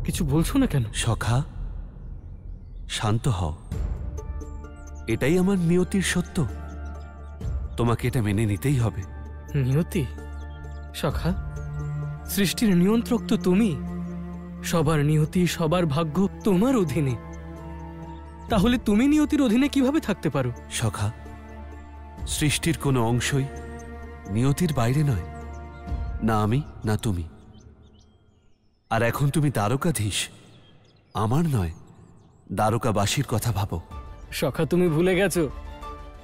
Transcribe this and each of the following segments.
কিছু বলছো না কেন? সখা, শান্ত হও। এটাই আমার নিয়তির সত্য, তোমাকে এটা মেনে নিতেই হবে। নিয়তি? সখা, সৃষ্টির নিয়ন্ত্রক তো তুমি। সবার নিয়তি, সবার ভাগ্য তোমার অধীনে। তাহলে তুমি নিয়তির অধীনে কিভাবে থাকতে পারো? সখা, সৃষ্টির কোনো অংশই নিয়তির বাইরে নয়, না আমি না তুমি। আর এখন তুমি দ্বারকাধীশ, আমার নয়, দ্বারকাবাসীর কথা ভাবো। সখা, তুমি ভুলে গেছো,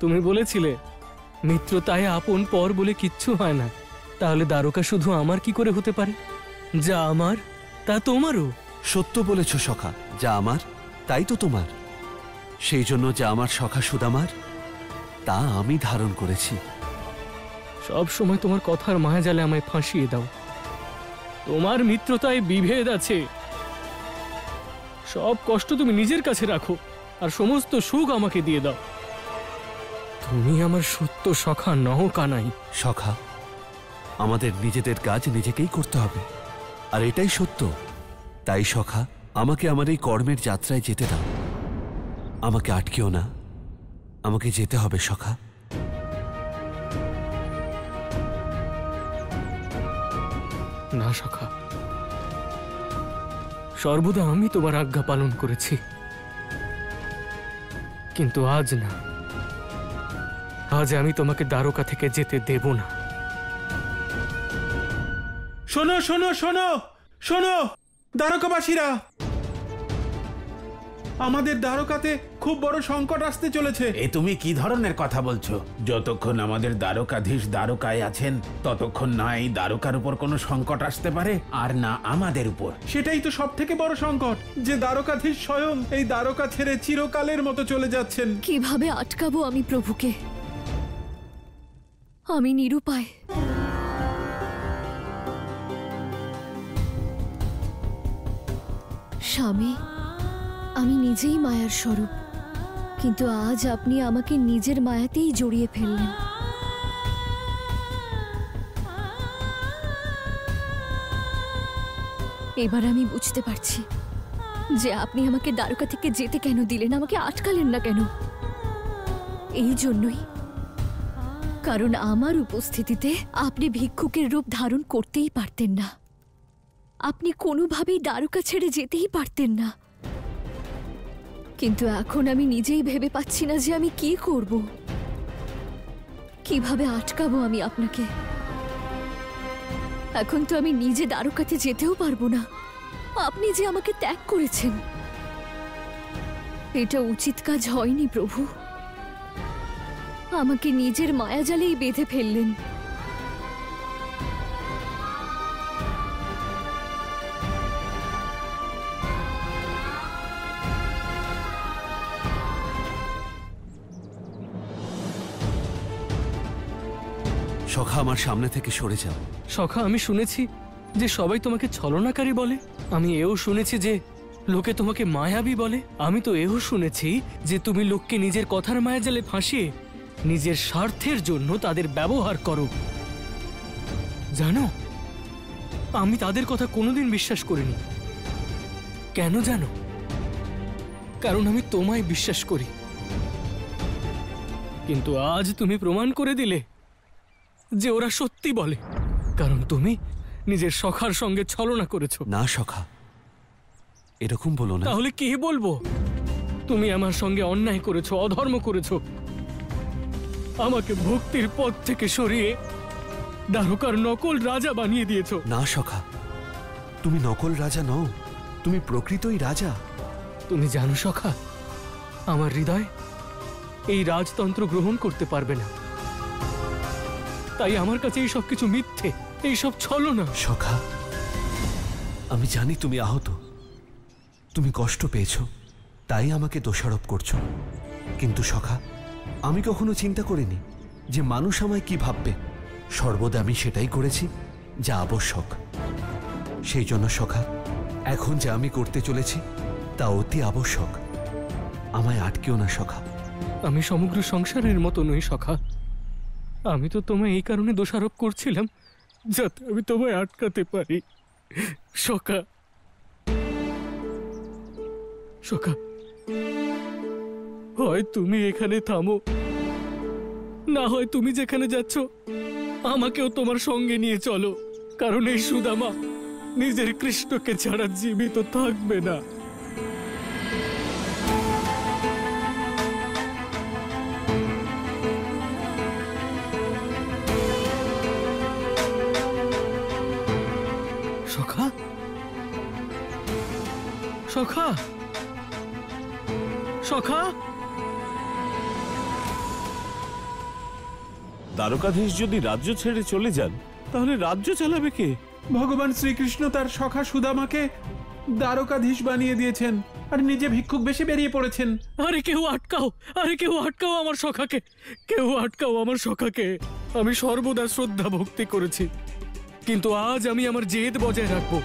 তুমি বলেছিলে মিত্রতায় আপন পর বলে কিচ্ছু হয় না। তাহলে দ্বারকা শুধু আমার কি করে হতে পারে? যা আমার তা তোমারও। সত্য বলেছ সখা, যা আমার তাই তো তোমার। সেই জন্য যা আমার সখা সুদামার, তা আমি ধারণ করেছি। সব সময় তোমার কথার মায়াজালে আমায় ফাঁসিয়ে দাও। তোমার মিত্রতায় বিভেদ আছে। সব কষ্ট তুমি নিজের কাছে রাখো, আর সমস্ত সুখ আমাকে দিয়ে দাও। তুমি আমার সত্য সখা নও কানাই। সখা, আমাদের নিজেদের কাজ নিজেকেই করতে হবে, আর এটাই সত্য। তাই সখা, আমাকে আমার এই কর্মের যাত্রায় যেতে দাও। আমাকে আটকেও না, আমাকে যেতে হবে সখা। না সখা, সর্বদা আমি তোমার আজ্ঞা পালন করেছি, কিন্তু আজ না। আজ আমি তোমাকে দ্বারকা থেকে যেতে দেব না। শোনো শোনো শোনো শোনো দ্বারকাবাসীরা, আমাদের দ্বারকাতে খুব বড় সংকট আসতে চলেছে। এ তুমি কি ধরনের কথা বলছো? যতক্ষণ আমাদের দ্বারকাধীশ দ্বারকায় আছেন, ততক্ষণ না এই দ্বারকার উপর কোনো সংকট আসতে পারে, আর না আমাদের উপর। সেটাই তো সব থেকে বড় সংকট, যে দ্বারকাধীশ স্বয়ং এই দ্বারকা ছেড়ে চিরকালের মতো চলে যাচ্ছেন। কিভাবে আটকাবো আমি প্রভুকে? আমি নিরুপায়। স্বামী, আমি নিজেই মায়ার স্বরূপ, কিন্তু আজ আপনি আমাকে নিজের মায়াতেই জড়িয়ে ফেললেন। এবার আমি বুঝতে পারছি যে আপনি আমাকে দ্বারকা থেকে যেতে কেন দিলেন, আমাকে আটকালেন না কেন। এই জন্যই, কারণ আমার উপস্থিতিতে আপনি ভিক্ষুকের রূপ ধারণ করতেই পারতেন না। আপনি কোনোভাবেই দ্বারকা ছেড়ে যেতেই পারতেন না। কিন্তু এখন আমি নিজেই ভেবে পাচ্ছি না যে আমি কি করব, কিভাবে আটকাবো আমি আপনাকে। এখন তো আমি নিজে দ্বারকাতে যেতেও পারবো না। আপনি যে আমাকে ত্যাগ করেছেন, এটা উচিত কাজ হয়নি প্রভু। আমাকে নিজের মায়াজালেই বেঁধে ফেললেন। সখা, আমার সামনে থেকে সরে যাও। সখা, আমি শুনেছি যে সবাই তোমাকে ছলনাকারী বলে। আমি এও শুনেছি যে লোকে তোমাকে মায়াবী বলে। আমি তো এও শুনেছি যে তুমি লোককে নিজের কথার মায়াজালে ফাঁসিয়ে নিজের স্বার্থের জন্য তাদের ব্যবহার করো। জানো, আমি তাদের কথা কোনোদিন বিশ্বাস করিনি। কেন জানো? কারণ আমি তোমায় বিশ্বাস করি। কিন্তু আজ তুমি প্রমাণ করে দিলে যে ওরা সত্যি বলে, কারণ তুমি নিজের সখার সঙ্গে ছলনা করেছো। না সখা, এরকম বলো না। তাহলে কি বলবো? তুমি আমার সঙ্গে অন্যায় করেছো, অধর্ম করেছো, আমাকে ভক্তির পথ থেকে সরিয়ে দ্বারকার নকল রাজা বানিয়ে দিয়েছো। না সখা, তুমি নকল রাজা নও, তুমি প্রকৃতই রাজা। তুমি জানো সখা, আমার হৃদয় এই রাজতন্ত্র গ্রহণ করতে পারবে না। তাই আমার কাছে এই সব কিছু মিথ্যে, এই সব ছলনা। সখা, আমি জানি তুমি আহত, তুমি কষ্ট পেয়েছ, তাই আমাকে দোষারোপ করছো। কিন্তু সখা, আমি কখনো চিন্তা করিনি যে মানুষ আমায় কি ভাববে। সর্বদা আমি সেটাই করেছি যা আবশ্যক। সেই জন্য সখা, এখন যা আমি করতে চলেছি তা অতি আবশ্যক। আমায় আটকেও না সখা। আমি সমগ্র সংসারের মতো নই সখা। আমি তো তোমায় এই কারণে দোষারোপ করছিলাম যাতে আমি তোমায় আটকাতে পারি। সখা, সখা, হয় তুমি এখানে থামো, না হয় তুমি যেখানে যাচ্ছ আমাকেও তোমার সঙ্গে নিয়ে চলো, কারণ এই সুদামা নিজের কৃষ্ণকে ছাড়া জীবিত থাকবে না। সখা, সখা, সখা। দ্বারকাধীশ যদি রাজ্য ছেড়ে চলে যান তাহলে রাজ্য চালাবে কে? ভগবান শ্রীকৃষ্ণ তার সখা সুদামাকে দ্বারকাধীশ বানিয়ে দিয়েছেন আর নিজে ভিক্ষুক বেশে বেরিয়ে পড়েছেন। আরে কেউ আটকাও, আরে কেউ আটকাও আমার সখাকে, কেউ আটকাও আমার সখাকে। আমি সর্বদা শ্রদ্ধা ভক্তি করেছি, কিন্তু আজ আমি আমার জেদ বজায় রাখবো।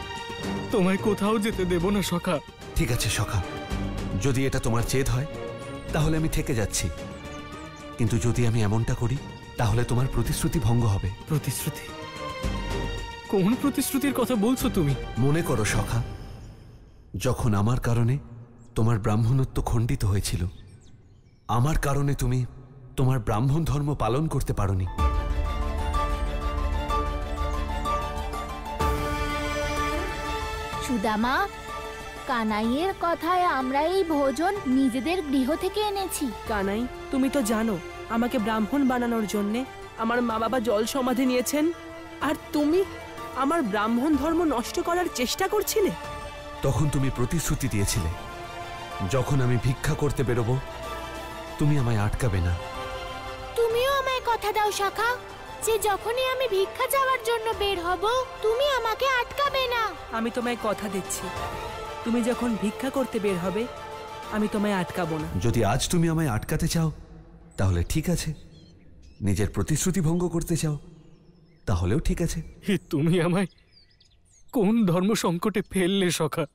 তোমায় কোথাও যেতে দেব না সখা। ঠিক আছে সখা, যদি এটা তোমার জেদ হয় তাহলে আমি থেকে যাচ্ছি, কিন্তু যদি আমি এমনটা করি তাহলে তোমার প্রতিশ্রুতি ভঙ্গ হবে। প্রতিশ্রুতি? কোন প্রতিশ্রুতির কথা বলছো তুমি? মনে করো সখা, যখন আমার কারণে তোমার ব্রাহ্মণত্ব খণ্ডিত হয়েছিল, আমার কারণে তুমি তোমার ব্রাহ্মণ ধর্ম পালন করতে পারোনি। সুদামা, কানাইয়ের কথায় আমরা এই ভোজন নিজেদের গৃহ থেকে এনেছি। কানাই, তুমি তো জানো আমাকে ব্রাহ্মণ বানানোর জন্যে আমার মা বাবা জল সমাধি নিয়েছেন, আর তুমি আমার ব্রাহ্মণ ধর্ম নষ্ট করার চেষ্টা করছিলে। তখন তুমি প্রতিশ্রুতি দিয়েছিলে, যখন আমি ভিক্ষা করতে বেরোবো তুমি আমায় আটকাবে না। তুমিও আমায় কথা দাও সখা, যে যখনই আমি ভিক্ষা চাওয়ার জন্য বের হব তুমি আমাকে আটকাবে না। আমি তোমায় কথা দিচ্ছি, তুমি যখন ভিক্ষা করতে বের হবে আমি তোমায় আটকাবো না। যদি আজ তুমি আমায় আটকাতে চাও তাহলে ঠিক আছে, নিজের প্রতিশ্রুতি ভঙ্গ করতে চাও তাহলেও ঠিক আছে। তুমি আমায় কোন ধর্ম সংকটে ফেললে সখা?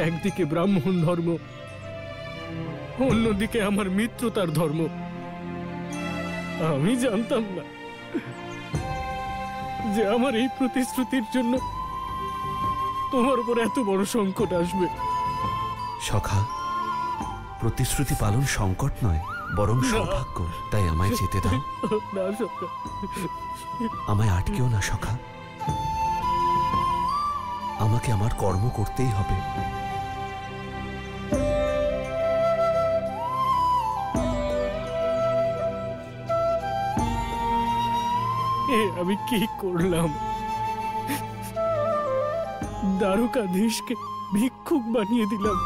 একদিকে ব্রাহ্মণ ধর্ম, অন্যদিকে আমার মিত্রতার ধর্ম। আমি জানতাম না যে আমার এই প্রতিশ্রুতির জন্য তোমার উপর এত বড় সংকট আসবে। সখা, প্রতিশ্রুতি পালন সংকট নয়, বরং সৌভাগ্য। তাই আমায় যেতে দাও। না সখা, আমায় আটকেও না সখা, আমাকে আমার কর্ম করতেই হবে। আমি কি করলাম? দ্বারকাধীশকে ভিক্ষুক বানিয়ে দিলাম,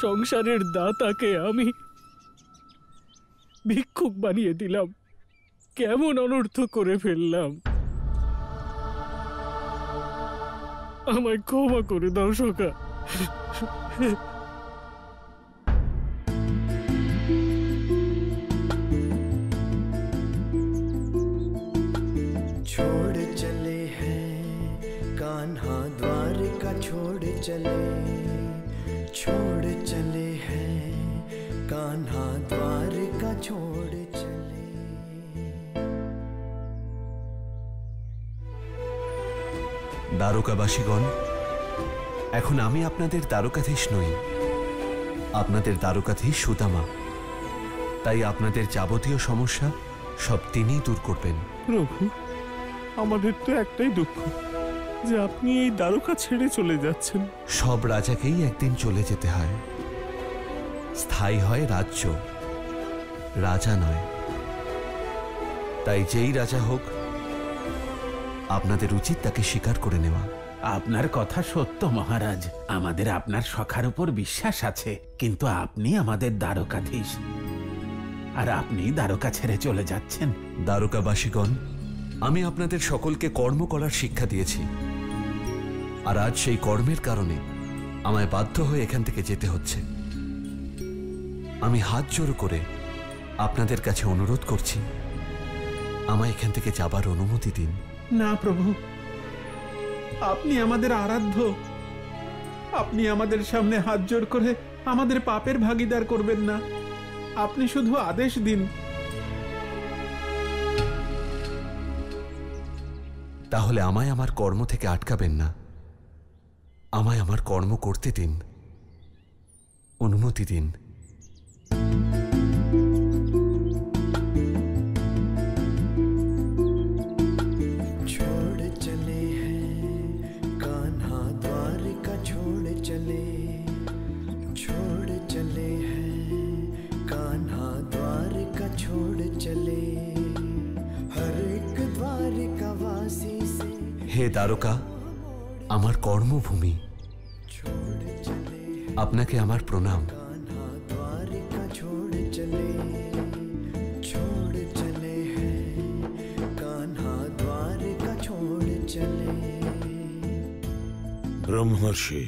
সংসারের দাতাকে আমি ভিক্ষুক বানিয়ে দিলাম। কেমন অনর্থ করে ফেললাম! আমায় ক্ষমা করে দাও সখা। छोड़ चले हैं कान्हा द्वारका, छोड़ चले, छोड़ चले हैं कान्हा द्वारका, छोड़ चले। দ্বারকাবাসীগণ, এখন আমি আপনাদের দ্বারকাধীশ নই, আপনাদের দ্বারকাধীশ সুদামা। তাই আপনাদের যাবতীয় সমস্যা সব তিনিই দূর করবেন। প্রভু, আমাদের তো একটাই দুঃখ যে আপনি এই দ্বারকা ছেড়ে চলে যাচ্ছেন। সব রাজাকেই একদিন চলে যেতে হয়। স্থায়ী হয় রাজ্য, রাজা নয়। তাই যেই রাজা হোক, আপনাদের উচিত তাকে স্বীকার করে নেওয়া। আপনার কথা সত্য মহারাজ, আমাদের আপনার সখার উপর বিশ্বাস আছে, কিন্তু আপনি আমাদের দ্বারকাধীশ, আর আপনি দ্বারকা ছেড়ে চলে যাচ্ছেন। দ্বারকাবাসীগণ, আমি আপনাদের সকলকে কর্ম করার শিক্ষা দিয়েছি, আর আজ সেই কর্মের কারণে আমায় বাধ্য হয়ে এখান থেকে যেতে হচ্ছে। আমি হাত জোর করে আপনাদের কাছে অনুরোধ করছি, আমায় এখান থেকে যাবার অনুমতি দিন। না প্রভু, আপনি আমাদের আরাধ্য, আপনি আমাদের সামনে হাত জোড় করে আমাদের পাপের ভাগীদার করবেন না। আপনি শুধু আদেশ দিন। তাহলে আমায় আমার কর্ম থেকে আটকাবেন না, আমায় আমার কর্ম করতে দিন, অনুমতি দিন। छोड़ चले हैं कान्हा द्वारका छोड़ चले, छोड़ चले हैं कान्हा द्वारका छोड़ चले, हर एक द्वारका वासी से হে দ্বারকা, আমার কর্মভূমি, छोड़ चले আপনাকে আমার প্রণাম। कान्हा द्वारका छोड़ चले, छोड़ चले हैं कान्हा द्वारका छोड़ चले। ব্রহ্মর্ষি,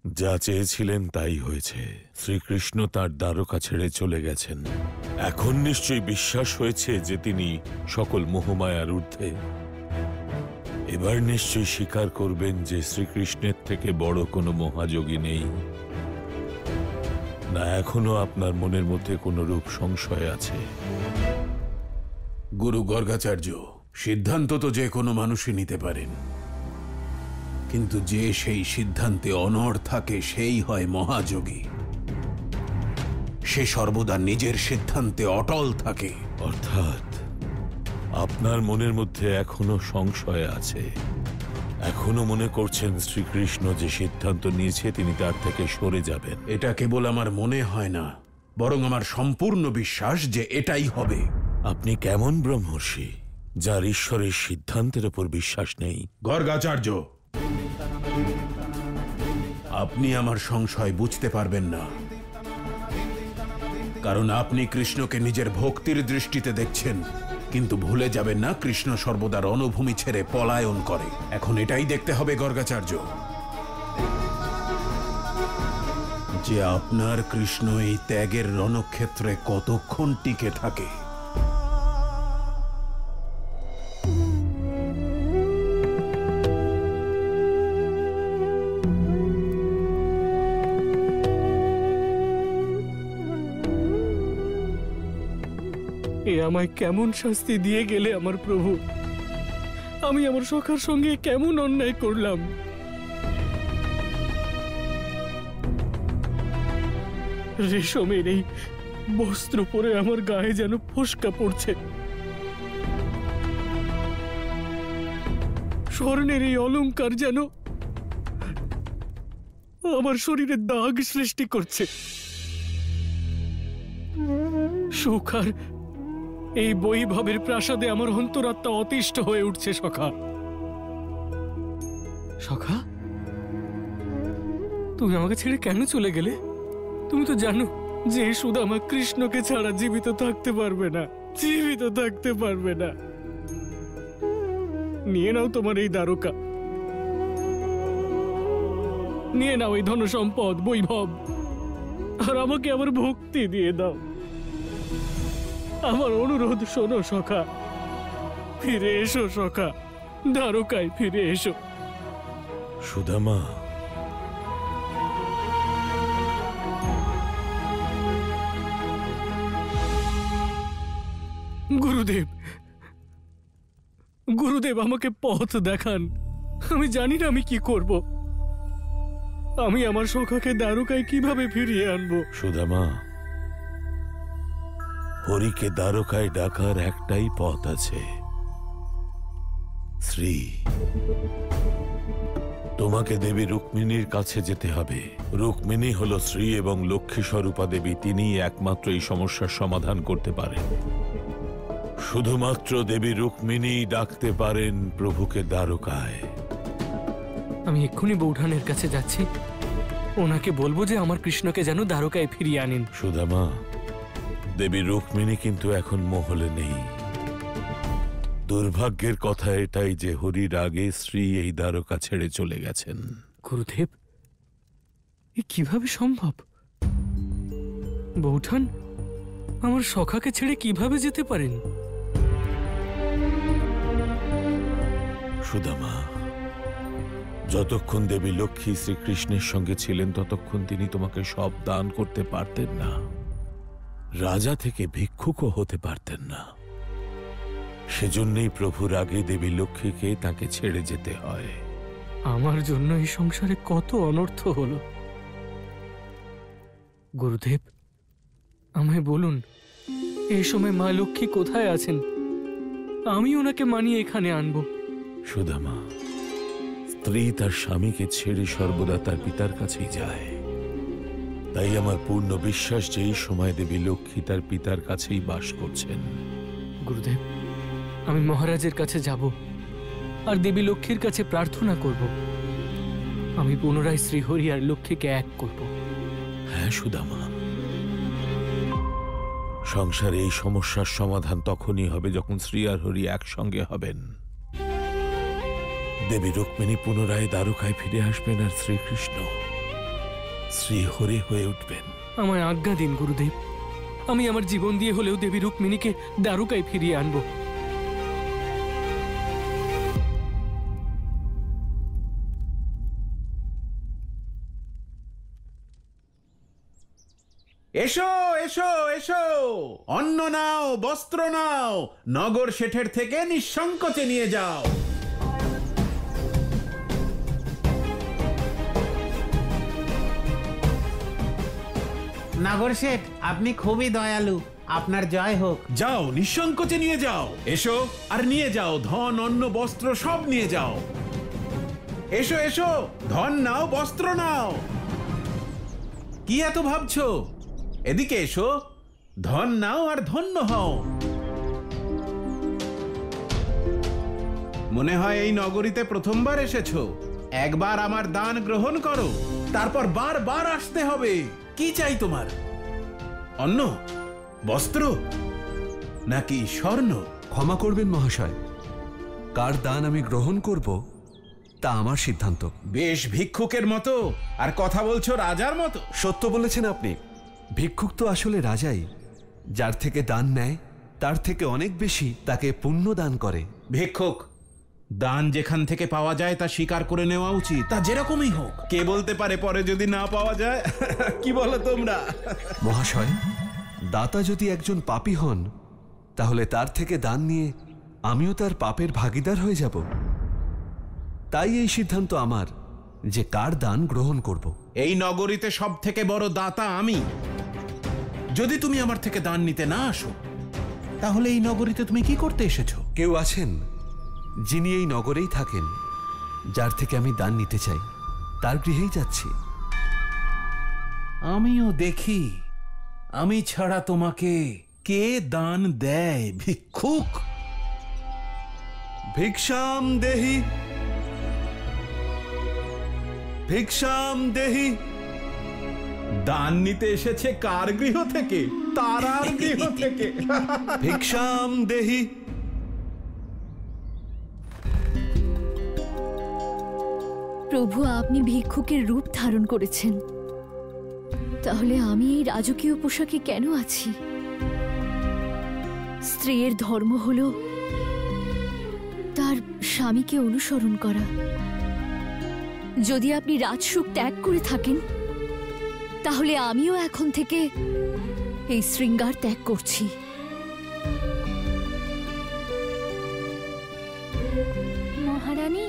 যা চেয়েছিলেন তাই হয়েছে। শ্রীকৃষ্ণ তার দ্বারকা ছেড়ে চলে গেছেন। এখন নিশ্চয়ই বিশ্বাস হয়েছে যে তিনি সকল মোহমায়ার ঊর্ধ্বে। এবার নিশ্চয়ই স্বীকার করবেন যে শ্রীকৃষ্ণের থেকে বড় কোনো মহাযোগী নেই। না এখনো আপনার মনের মধ্যে কোনো রূপ সংশয় আছে? গুরু গর্গাচার্য, সিদ্ধান্ত তো যে কোনো মানুষই নিতে পারেন, কিন্তু যে সেই সিদ্ধান্তে অনড় থাকে সেই হয় মহাযোগী। সে সর্বদা নিজের সিদ্ধান্তে অটল থাকে। অর্থাৎ আপনার মনের মধ্যে এখনো সংশয় আছে, এখনো মনে করছেন শ্রীকৃষ্ণ যে সিদ্ধান্ত নিয়েছে তিনি তার থেকে সরে যাবেন। এটা কেবল আমার মনে হয় না, বরং আমার সম্পূর্ণ বিশ্বাস যে এটাই হবে। আপনি কেমন ব্রহ্মর্ষি যার ঈশ্বরের সিদ্ধান্তের উপর বিশ্বাস নেই? গর্গাচার্য, আপনি আমার সংশয় বুঝতে পারবেন না, কারণ আপনি কৃষ্ণকে নিজের ভক্তির দৃষ্টিতে দেখছেন, কিন্তু ভুলে যাবেন না কৃষ্ণ সর্বদা রণভূমি ছেড়ে পলায়ন করে। এখন এটাই দেখতে হবে গর্গাচার্য, যে আপনার কৃষ্ণ এই ত্যাগের রণক্ষেত্রে কতক্ষণ টিকে থাকে। এ আমায় কেমন শাস্তি দিয়ে গেলে আমার প্রভু? আমি আমার সখার সঙ্গে কেমন অন্যায় করলাম? রেশমের এই বস্ত্র পরে আমার গায়ে যেন ফোস্কা পড়ছে, স্বর্ণের এই অলংকার যেন আমার শরীরে দাগ সৃষ্টি করছে। সুখ আর এই বৈভবের প্রাসাদে আমার অন্তরাত্মা অতিষ্ঠ হয়ে উঠছে। সখা, সখা, তুমি আমাকে ছেড়ে কেন চলে গেলে? তুমি তো জানো যে সুদামা কৃষ্ণকে ছাড়া জীবিত থাকতে পারবে না, জীবিত থাকতে পারবে না। নিয়ে নাও তোমার এই দ্বারকা, নিয়ে নাও এই ধন সম্পদ বৈভব, আর আমাকে আমার ভক্তি দিয়ে দাও। আমার অনুরোধ শোনো সখা, ফিরে এসো সখা, দ্বারকায় ফিরে এসো। সুদামা, গুরুদেব, গুরুদেব আমাকে পথ দেখান। আমি জানি না আমি কি করব। আমি আমার সখাকে দ্বারকায় কিভাবে ফিরিয়ে আনবো? সুদামা, হরিকে দ্বারকায় ডাকার একটাই পথ আছে, শ্রী। তোমাকে দেবী রুক্মিণীর কাছে যেতে হবে। রুক্মিণী হল শ্রী এবং লক্ষ্মী স্বরূপা দেবী, তিনি একমাত্র এই সমস্যার সমাধান করতে পারেন। শুধুমাত্র দেবী রুক্মিণী ডাকতে পারেন প্রভুকে দ্বারকায়। আমি এক্ষুনি বৌঠানের কাছে যাচ্ছি, ওনাকে বলবো যে আমার কৃষ্ণকে যেন দ্বারকায় ফিরিয়ে আনেন। সুদামা, দেবী রুক্মিণী কিন্তু এখন মহলে নেই। দুর্ভাগ্যের কথা এটাই যে হরির আগে শ্রী এই দ্বারকা ছেড়ে চলে গেছেন। গুরুদেব, এ কিভাবে সম্ভব? বৌঠান আমার সখাকে ছেড়ে কিভাবে যেতে পারেন? সুদামা, যতক্ষণ দেবী লক্ষ্মী শ্রীকৃষ্ণের সঙ্গে ছিলেন ততক্ষণ তিনি তোমাকে সব দান করতে পারতেন না, রাজা থেকে ভিক্ষুকও হতে পারতেন না। সেজন্যই প্রভুর আগে দেবী লক্ষ্মীকে তাকে ছেড়ে যেতে হয়। আমার জন্য এই সংসারে কত অনর্থ হলো। গুরুদেব, আমায় বলুন, এই সময় মা লক্ষ্মী কোথায় আছেন? আমি ওনাকে মানিয়ে এখানে আনবো। সুদামা, স্ত্রী তার স্বামীকে ছেড়ে সর্বদা তার পিতার কাছেই যায়। তাই আমার পূর্ণ বিশ্বাস যে এই সময় দেবী লক্ষ্মী তার পিতার কাছেই বাস করছেন। গুরুদেব, আমি মহারাজের কাছে যাব আর দেবী লক্ষ্মীর কাছে প্রার্থনা করব। আমি পুনরায় শ্রীহরি আর লক্ষ্মীকে এক করব। হ্যাঁ সুদামা, সংসারে এই সমস্যার সমাধান তখনই হবে যখন শ্রী আর হরি একসঙ্গে হবেন। দেবী রুক্মিণী পুনরায় দ্বারকায় ফিরে আসবেন আর শ্রীকৃষ্ণ শ্রীহরি হয়ে উঠবেন। আমায় আজ্ঞা দিন গুরুদেব, আমি আমার জীবন দিয়ে হলেও দেবী রুক্মিণীকে দ্বারকায় ফিরিয়ে আনবো। এসো এসো এসো, অন্ন নাও, বস্ত্র নাও, নগর শেঠের থেকে নিঃসংকোচে নিয়ে যাও। নাগর শেঠ, আপনি খুবই দয়ালু, আপনার জয় হোক। যাও, নিঃসংকোচে নিয়ে যাও। এসো আর নিয়ে যাও, ধন, অন্ন, বস্ত্র সব নিয়ে যাও। এসো এসো, ধন নাও, বস্ত্র নাও। কি এত ভাবছো? এদিকে এসো, ধন নাও আর ধন্য হও। মনে হয় এই নগরীতে প্রথমবার এসেছো। একবার আমার দান গ্রহণ করো, তারপর বারবার আসতে হবে। কি চাই তোমার? অন্ন, বস্ত্র নাকি স্বর্ণ? ক্ষমা করবেন মহাশয়, কার দান আমি গ্রহণ করব তা আমার সিদ্ধান্ত। বেশ ভিক্ষুকের মতো আর কথা বলছো রাজার মতো। সত্য বলেছেন আপনি, ভিক্ষুক তো আসলে রাজাই। যার থেকে দান নেয় তার থেকে অনেক বেশি তাকে পুণ্য দান করে। ভিক্ষুক, দান যেখান থেকে পাওয়া যায় তা স্বীকার করে নেওয়া উচিত, তা যেরকমই হোক। কে বলতে পারে পরে যদি না পাওয়া যায়? কি বলো তোমরা? মহাশয়, দাতা যদি একজন পাপী হন, তাহলে তার থেকে দান নিয়ে আমিও তার পাপের ভাগীদার হয়ে যাব। তাই এই সিদ্ধান্ত আমার যে কার দান গ্রহণ করব। এই নগরীতে সব থেকে বড় দাতা আমি। যদি তুমি আমার থেকে দান নিতে না আসো, তাহলে এই নগরীতে তুমি কি করতে এসেছো? কেউ আছেন যিনি এই নগরেই থাকেন, যার থেকে আমি দান নিতে চাই, তার গৃহেই যাচ্ছি। আমিও দেখি, আমি ছাড়া তোমাকে কে দান দেয়। ভিক্ষুক, ভিক্ষাম দেহি, ভিক্ষাম দেহি। দান নিতে এসেছে কার গৃহ থেকে? তারার গৃহ থেকে। ভিক্ষাম দেহি। প্রভু, আপনি ভিক্ষুকের রূপ ধারণ করেছেন, তাহলে আমি এই রাজকীয় পোশাকে কেন আছি? স্ত্রীর ধর্ম হল তার স্বামীকে অনুসরণ করা। যদি আপনি রাজসুখ ত্যাগ করে থাকেন, তাহলে আমিও এখন থেকে এই শৃঙ্গার ত্যাগ করছি। মহারানী,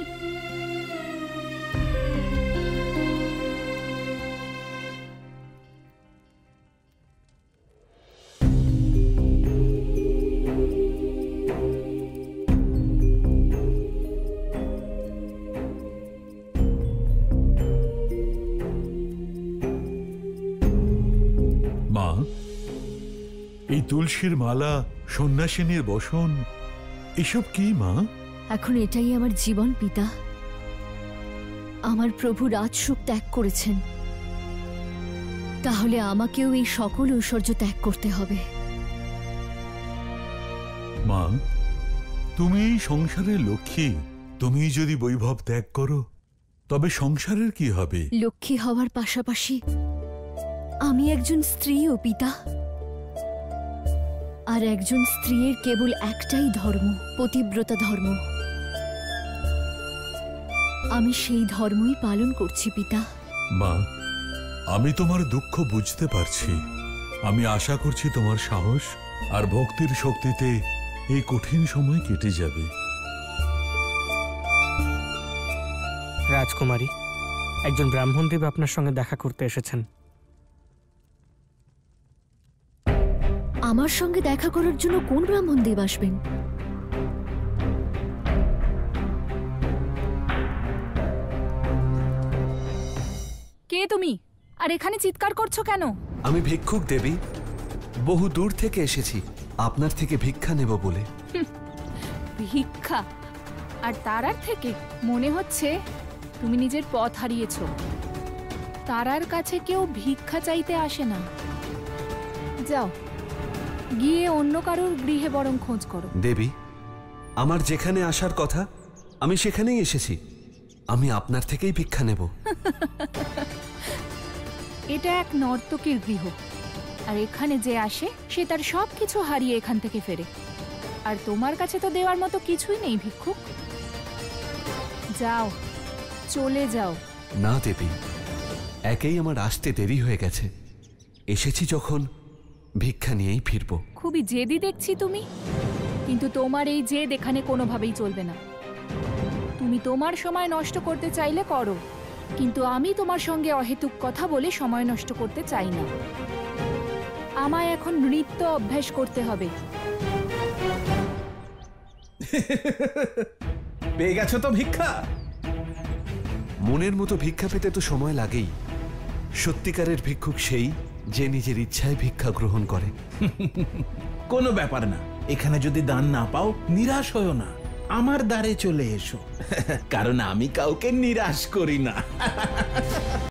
মা, এই তুলসীর মালা, সন্ন্যাসিনীর বসন, এসব কি মা? এখন এটাই আমার জীবন পিতা। আমার প্রভু রাজসুখ ত্যাগ করেছেন, তাহলে আমাকেও এই সকল ঐশ্বর্য ত্যাগ করতে হবে। মা, তুমি এই সংসারের লক্ষ্মী। তুমি যদি বৈভব ত্যাগ করো, তবে সংসারের কি হবে? লক্ষ্মী হওয়ার পাশাপাশি আমি একজন স্ত্রী ও পিতা। আর একজন স্ত্রীর কেবল একটাই ধর্ম, পতিব্রতা ধর্ম। আমি সেই ধর্মই পালন করছি পিতা। মা, আমি তোমার দুঃখ বুঝতে পারছি। আমি আশা করছি তোমার সাহস আর ভক্তির শক্তিতে এই কঠিন সময় কেটে যাবে। রাজকুমারী, একজন ব্রাহ্মণ দেব আপনার সঙ্গে দেখা করতে এসেছেন। আমার সঙ্গে দেখা করার জন্য কোন ব্রাহ্মণ দেব আসবেন? কে তুমি? আর এখানে চিৎকার করছো কেন? আমি ভিক্ষুক দেবী, বহু দূর থেকে এসেছি আপনার থেকে ভিক্ষা নেব বলে। ভিক্ষা? আর তারার থেকে? মনে হচ্ছে তুমি নিজের পথ হারিয়েছ। তারার কাছে কেউ ভিক্ষা চাইতে আসে না। যাও, গিয়ে অন্য কারোর গৃহে বরং খোঁজ করো। দেবী, আমার যেখানে আসার কথা আমি সেখানেই এসেছি। আমি আপনার থেকেই ভিক্ষা নেব। এটা এক নর্তকীর গৃহ, আর এখানে যে আসে সে তার সব কিছু হারিয়ে এখান থেকে ফেরে। আর তোমার কাছে তো দেওয়ার মতো কিছুই নেই ভিক্ষুক। যাও, চলে যাও। না দেবী, একেই আমার আসতে দেরি হয়ে গেছে। এসেছি যখন, ভিক্ষা নিয়েই ফিরব। খুবই জেদি দেখছি তুমি, কিন্তু তোমার এই জেদ এখানে কোনোভাবেই চলবে না। তুমি তোমার সময় নষ্ট করতে চাইলে করো, কিন্তু আমি তোমার সঙ্গে অহেতুক কথা বলে সময় নষ্ট করতে চাই না। আমায় এখন নৃত্য অভ্যাস করতে হবে। পেয়ে গেছো তো ভিক্ষা? মনের মতো ভিক্ষা পেতে তো সময় লাগেই। সত্যিকারের ভিক্ষুক সেই যে নিজের ইচ্ছায় ভিক্ষা গ্রহণ করে। কোনো ব্যাপার না, এখানে যদি দান না পাও নিরাশ হও না, আমার দ্বারে চলে এসো, কারণ আমি কাউকে নিরাশ করি না।